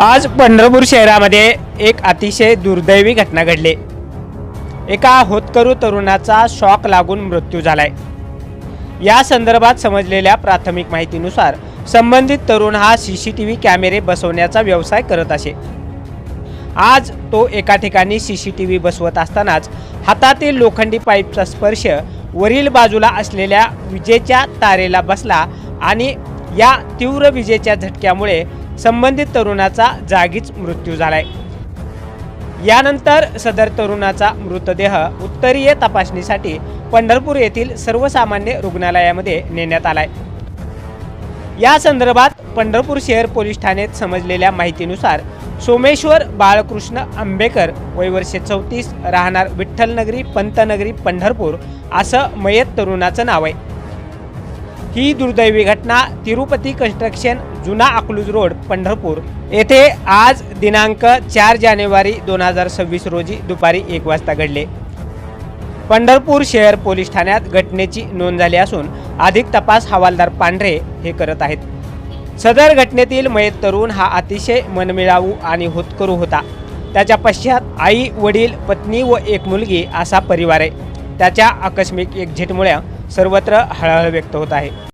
आज पंढरपूर शहरामध्ये एक अतिशय दुर्दैवी घटना घडली। एका होतकरू तरुणाचा शॉक लागून मृत्यू झालाय। या संदर्भात समजलेल्या प्राथमिक माहितीनुसार संबंधित तरुण हा सीसीटीव्ही कॅमेरे बसवण्याचा व्यवसाय करत असे। आज तो एका ठिकाणी सीसीटीव्ही बसवत असतानाच हातातील लोखंडी पाईपचा स्पर्श वरील बाजूला असलेल्या विजेच्या तारेला बसला आणि या तीव्र विजेच्या झटक्यामुळे संबंधित तरुणाचा जागीच मृत्यू झालाय। यानंतर सदर तरुणाचा मृतदेह उत्तरीय तपासणीसाठी पंढरपूर येथील सर्वसामान्य रुग्णालयामध्ये नेण्यात आलाय। या संदर्भात पंढरपूर शहर पोलीस ठाण्यात समजलेल्या माहितीनुसार सोमेश्वर बाळकृष्ण आंबेकर वय वर्ष 34 राहणार विठ्ठलनगरी पंतनगरी पंढरपूर असं मयत तरुणाचं नाव आहे। ही दुर्दैवी घटना तिरुपती कन्स्ट्रक्शन जुना अकलूज रोड पंढरपूर येथे आज दिनांक 4 जानेवारी 2026 रोजी दुपारी 1 वाजता घडले। पंढरपूर शहर पोलीस ठाण्यात घटनेची नोंद झाली असून अधिक तपास हवालदार पांढरे हे करत आहेत। सदर घटनेतील मयत तरुण हा अतिशय मनमिळावू आणि होतकरू होता। त्याच्या पश्चात आई, वडील, पत्नी व एक मुलगी असा परिवार आहे। त्याच्या आकस्मिक एक्झिटमुळे सर्वत्र हळहळ व्यक्त होत आहे।